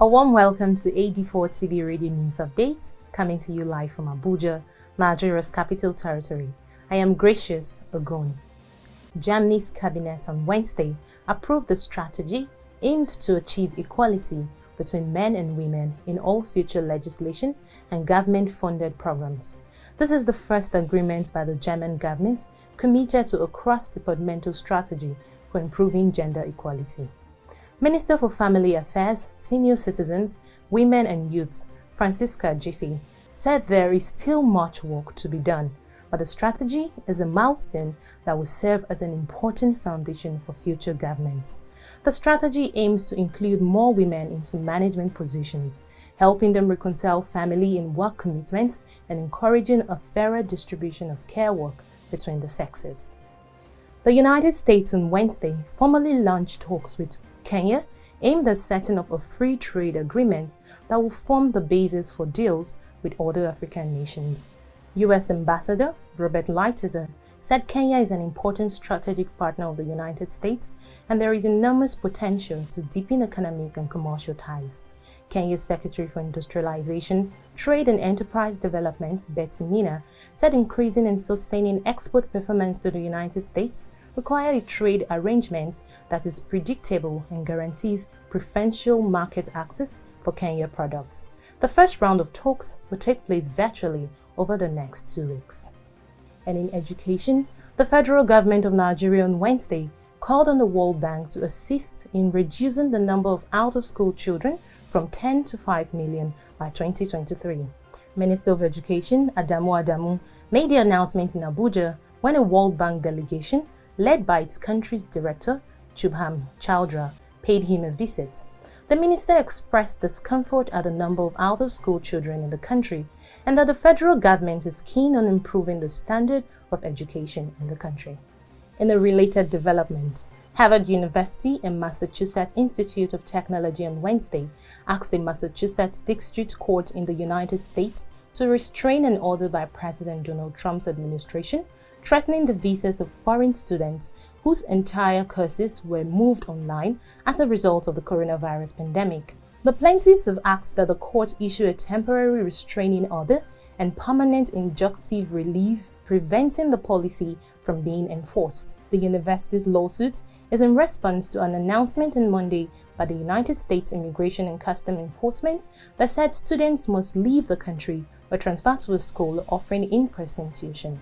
A warm welcome to AD4 TV Radio News Updates, coming to you live from Abuja, Nigeria's capital territory. I am Gracious Ogun. Germany's cabinet on Wednesday approved the strategy aimed to achieve equality between men and women in all future legislation and government-funded programs. This is the first agreement by the German government committed to a cross-departmental strategy for improving gender equality. Minister for Family Affairs, Senior Citizens, Women and Youths, Franziska Giffey, said there is still much work to be done, but the strategy is a milestone that will serve as an important foundation for future governments. The strategy aims to include more women into management positions, helping them reconcile family and work commitments and encouraging a fairer distribution of care work between the sexes. The United States on Wednesday formally launched talks with Kenya aimed at setting up a free trade agreement that will form the basis for deals with other African nations. U.S. Ambassador Robert Lighthizer said Kenya is an important strategic partner of the United States and there is enormous potential to deepen economic and commercial ties. Kenya's Secretary for Industrialization, Trade and Enterprise Development, Betsy Mina, said increasing and sustaining export performance to the United States require a trade arrangement that is predictable and guarantees preferential market access for Kenya products. The first round of talks will take place virtually over the next 2 weeks. And in education, the federal government of Nigeria on Wednesday called on the World Bank to assist in reducing the number of out-of-school children from 10 to 5 million by 2023. Minister of Education Adamu Adamu made the announcement in Abuja when a World Bank delegation led by its country's director, Chubham Chowdhury, paid him a visit. The minister expressed discomfort at the number of out-of-school children in the country and that the federal government is keen on improving the standard of education in the country. In a related development, Harvard University and Massachusetts Institute of Technology on Wednesday asked the Massachusetts District Court in the United States to restrain an order by President Donald Trump's administration threatening the visas of foreign students whose entire courses were moved online as a result of the coronavirus pandemic. The plaintiffs have asked that the court issue a temporary restraining order and permanent injunctive relief preventing the policy from being enforced. The university's lawsuit is in response to an announcement on Monday by the United States Immigration and Customs Enforcement that said students must leave the country or transfer to a school offering in-person tuition.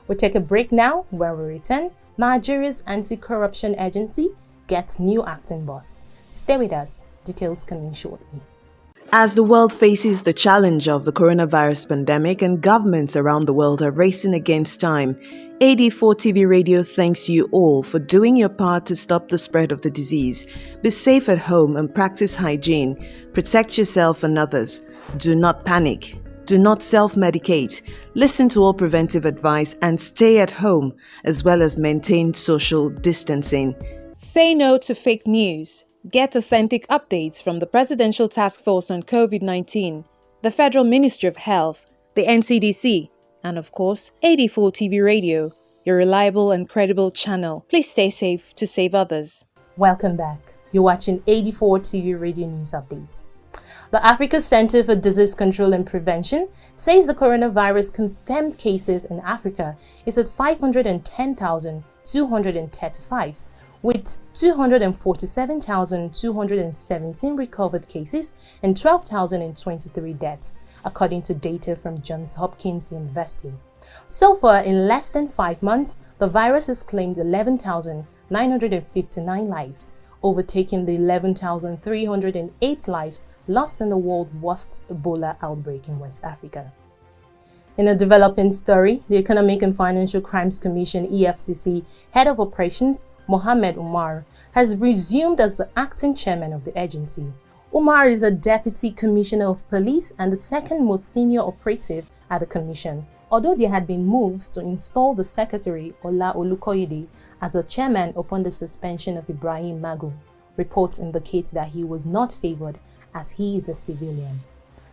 We'll take a break now. When we return, Nigeria's anti-corruption agency gets new acting boss. Stay with us. Details coming shortly. As the world faces the challenge of the coronavirus pandemic and governments around the world are racing against time, AD4 TV Radio thanks you all for doing your part to stop the spread of the disease. Be safe at home and practice hygiene. Protect yourself and others. Do not panic. Do not self-medicate. Listen to all preventive advice and stay at home, as well as maintain social distancing. Say no to fake news. Get authentic updates from the Presidential Task Force on COVID-19, the Federal Ministry of Health, the NCDC, and of course, AD4 TV Radio, your reliable and credible channel. Please stay safe to save others. Welcome back. You're watching AD4 TV Radio News Updates. The Africa Center for Disease Control and Prevention says the coronavirus confirmed cases in Africa is at 510,235, with 247,217 recovered cases and 12,023 deaths, according to data from Johns Hopkins University. So far, in less than 5 months, the virus has claimed 11,959 lives, overtaking the 11,308 lives lost in the world's worst Ebola outbreak in West Africa. In a developing story, the Economic and Financial Crimes Commission (EFCC) head of operations, Mohammed Umar, has resumed as the acting chairman of the agency. Umar is a deputy commissioner of police and the second most senior operative at the commission, although there had been moves to install the secretary, Ola Olukoyede, as the chairman upon the suspension of Ibrahim Magu. Reports indicate that he was not favored as he is a civilian.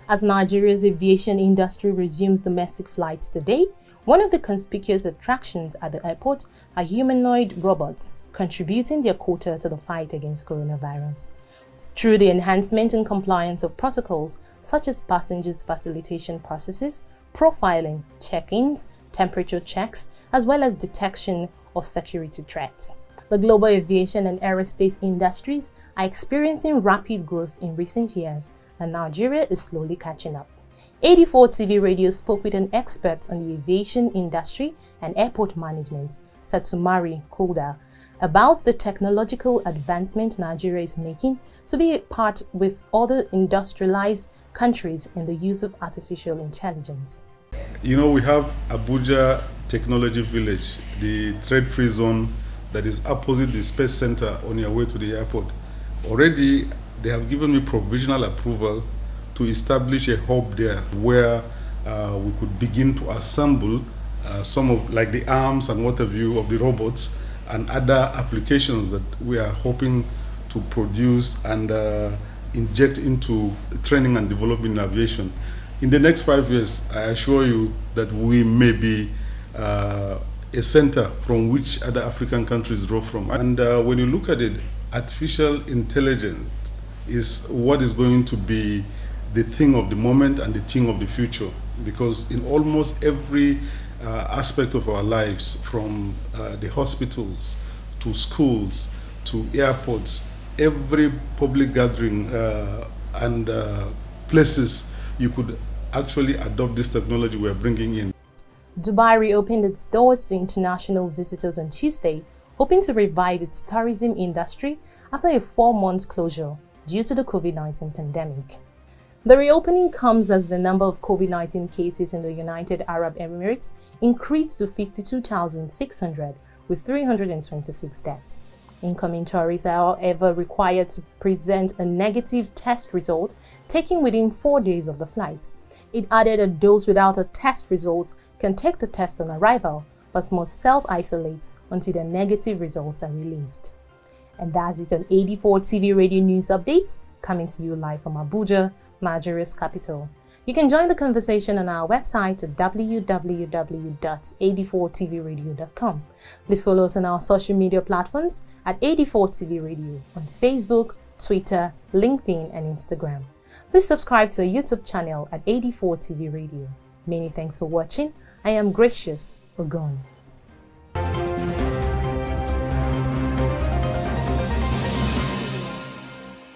As Nigeria's aviation industry resumes domestic flights today, one of the conspicuous attractions at the airport are humanoid robots contributing their quota to the fight against coronavirus. through the enhancement and compliance of protocols such as passengers facilitation processes, profiling, check-ins, temperature checks, as well as detection of security threats. The global aviation and aerospace industries are experiencing rapid growth in recent years, and Nigeria is slowly catching up. 84 TV Radio spoke with an expert on the aviation industry and airport management, Satsumari Kolda, about the technological advancement Nigeria is making to be a part with other industrialized countries in the use of artificial intelligence. You know, we have Abuja Technology Village, the trade-free zone that is opposite the Space Center on your way to the airport. Already, they have given me provisional approval to establish a hub there where we could begin to assemble some of like the arms and what have you of the robots and other applications that we are hoping to produce and inject into training and development in aviation. In the next 5 years, I assure you that we may be a center from which other African countries draw from. And when you look at it, artificial intelligence is what is going to be the thing of the moment and the thing of the future, because in almost every aspect of our lives, from the hospitals to schools to airports, every public gathering and places, you could actually adopt this technology we're bringing in. Dubai reopened its doors to international visitors on Tuesday, hoping to revive its tourism industry after a 4-month closure due to the COVID-19 pandemic. The reopening comes as the number of COVID-19 cases in the United Arab Emirates increased to 52,600 with 326 deaths. Incoming tourists are, however, required to present a negative test result taken within 4 days of the flight. It added that those without a test result can take the test on arrival, but must self-isolate until their negative results are released. And that's it on 84 TV Radio News Updates, coming to you live from Abuja, Nigeria's capital. You can join the conversation on our website at www.84tvradio.com. Please follow us on our social media platforms at 84TV Radio on Facebook, Twitter, LinkedIn, and Instagram. Please subscribe to our YouTube channel at 84TV Radio. Many thanks for watching. I am Gracious Ogon.